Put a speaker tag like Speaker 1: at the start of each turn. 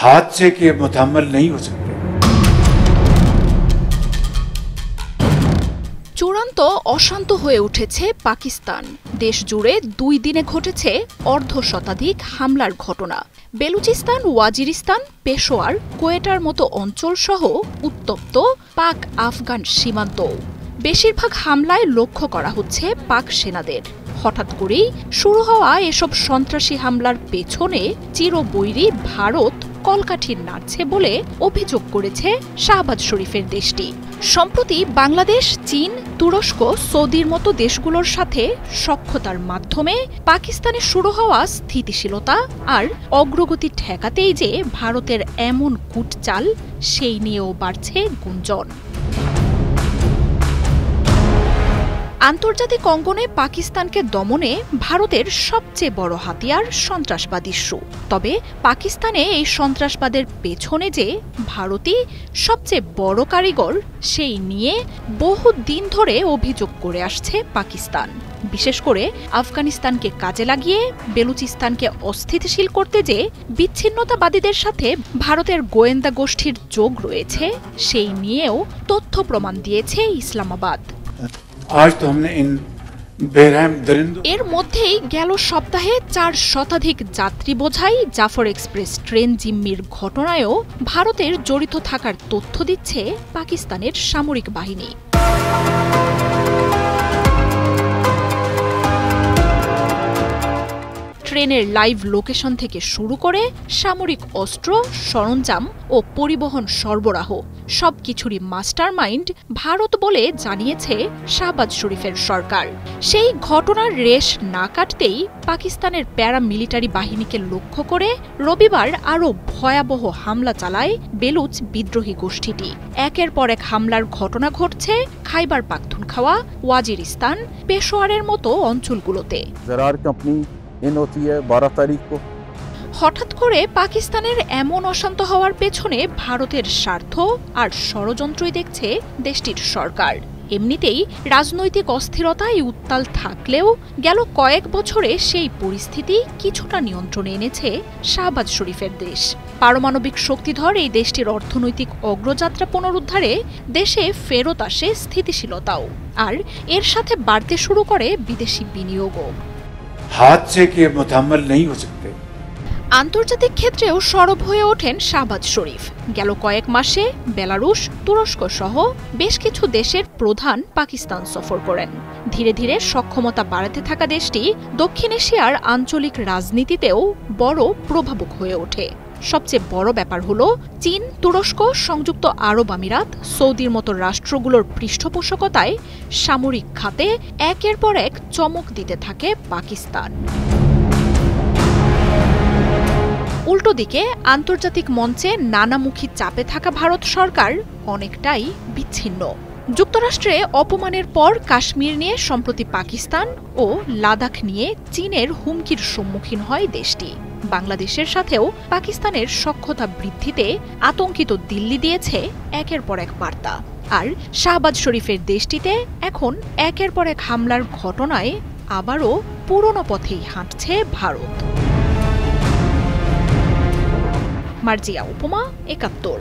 Speaker 1: हादसे के मुतहम्मिल नहीं हो सकते।
Speaker 2: চূড়ান্ত অশান্ত হয়ে উঠেছে পাকিস্তান। দেশ জুড়ে 2 দিনে ঘটেছে অর্ধশতাধিক হামলার ঘটনা। বেলুচিস্তান, ওয়াজিরিস্তান, পেশোয়ার, কোয়েটার মতো অঞ্চলসহ উত্তপ্ত পাক আফগান সীমান্ত। বেশিরভাগ হামলায় লক্ষ্য করা হচ্ছে পাক সেনাদের। হঠাৎ করেই শুরু হওয়া এসব সন্ত্রাসী হামলার পেছনে চিরবৈরী ভারত কলকাঠি নাড়ছে বলে অভিযোগ করেছে শাহবাজ শরীফের দেশটি। সম্প্রতি বাংলাদেশ, চীন, তুরস্ক, সৌদির মতো দেশগুলোর সাথে সখ্যতার মাধ্যমে পাকিস্তানে শুরু হওয়া স্থিতিশীলতা আর অগ্রগতি ঠেকাতেই যে ভারতের এমন কূটচাল, সেই নিয়েও বাড়ছে গুঞ্জন। আন্তর্জাতিক অঙ্গনে পাকিস্তানকে দমনে ভারতের সবচেয়ে বড় হাতিয়ার সন্ত্রাসবাদ ইস্যু। তবে পাকিস্তানে এই সন্ত্রাসবাদের পেছনে যে ভারতই সবচেয়ে বড় কারিগর, সেই নিয়ে বহু দিন ধরে অভিযোগ করে আসছে পাকিস্তান। বিশেষ করে আফগানিস্তানকে কাজে লাগিয়ে বেলুচিস্তানকে অস্থিতিশীল করতে যে বিচ্ছিন্নতাবাদীদের সাথে ভারতের গোয়েন্দা গোষ্ঠীর যোগ রয়েছে, সেই নিয়েও তথ্য প্রমাণ দিয়েছে ইসলামাবাদ। এর মধ্যেই গেল সপ্তাহে 4 শতাধিক যাত্রী বোঝাই জাফর এক্সপ্রেস ট্রেন জিম্মির ঘটনায়ও ভারতের জড়িত থাকার তথ্য দিচ্ছে পাকিস্তানের সামরিক বাহিনী। ট্রেনের লাইভ লোকেশন থেকে শুরু করে সামরিক অস্ত্র, সরঞ্জাম ও পরিবহন সরবরাহ সবকিছুরই মাস্টারমাইন্ড ভারত বলে জানিয়েছে শাহবাজ শরীফের সরকার। সেই ঘটনার রেশ না কাটতেই পাকিস্তানের প্যারামিলিটারি বাহিনীকে লক্ষ্য করে রবিবার আরও ভয়াবহ হামলা চালায় বেলুচ বিদ্রোহী গোষ্ঠীটি। একের পর এক হামলার ঘটনা ঘটছে খাইবার পাখতুনখাওয়া, ওয়াজিরিস্তান, পেশোয়ারের মতো অঞ্চলগুলোতে। হঠাৎ করে পাকিস্তানের এমন অশান্ত হওয়ার পেছনে ভারতের স্বার্থ আর ষড়যন্ত্রই দেখছে দেশটির সরকার। এমনিতেই রাজনৈতিক অস্থিরতায় উত্তাল থাকলেও গেল কয়েক বছরে সেই পরিস্থিতি কিছুটা নিয়ন্ত্রণে এনেছে শাহবাজ শরীফের দেশ। পারমাণবিক শক্তিধর এই দেশটির অর্থনৈতিক অগ্রযাত্রা পুনরুদ্ধারে দেশে ফেরত আসে স্থিতিশীলতাও, আর এর সাথে বাড়তে শুরু করে বিদেশি বিনিয়োগও।
Speaker 1: हादसे के मुतहम्मिल नहीं हो सकते।
Speaker 2: আন্তর্জাতিক ক্ষেত্রেও সরব হয়ে ওঠেন শাহবাজ শরীফ। গেল কয়েক মাসে বেলারুশ, তুরস্ক সহ বেশ কিছু দেশের প্রধান পাকিস্তান সফর করেন। ধীরে ধীরে সক্ষমতা বাড়াতে থাকা দেশটি দক্ষিণ এশিয়ার আঞ্চলিক রাজনীতিতেও বড় প্রভাবক হয়ে ওঠে। সবচেয়ে বড় ব্যাপার হলো চীন, তুরস্ক, সংযুক্ত আরব আমিরাত, সৌদির মতো রাষ্ট্রগুলোর পৃষ্ঠপোষকতায় সামরিক খাতে একের পর এক চমক দিতে থাকে পাকিস্তান। উল্টো দিকে আন্তর্জাতিক মঞ্চে নানামুখী চাপে থাকা ভারত সরকার অনেকটাই বিচ্ছিন্ন। যুক্তরাষ্ট্রে অপমানের পর কাশ্মীর নিয়ে সম্প্রতি পাকিস্তান ও লাদাখ নিয়ে চীনের হুমকির সম্মুখীন হয় দেশটি। বাংলাদেশের সাথেও পাকিস্তানের সখ্যতা বৃদ্ধিতে আতঙ্কিত দিল্লি দিয়েছে একের পর এক বার্তা। আর শাহবাজ শরীফের দেশটিতে এখন একের পর এক হামলার ঘটনায় আবারও পুরনো পথেই হাঁটছে ভারত। মার্জিয়া উপমা, ৭১।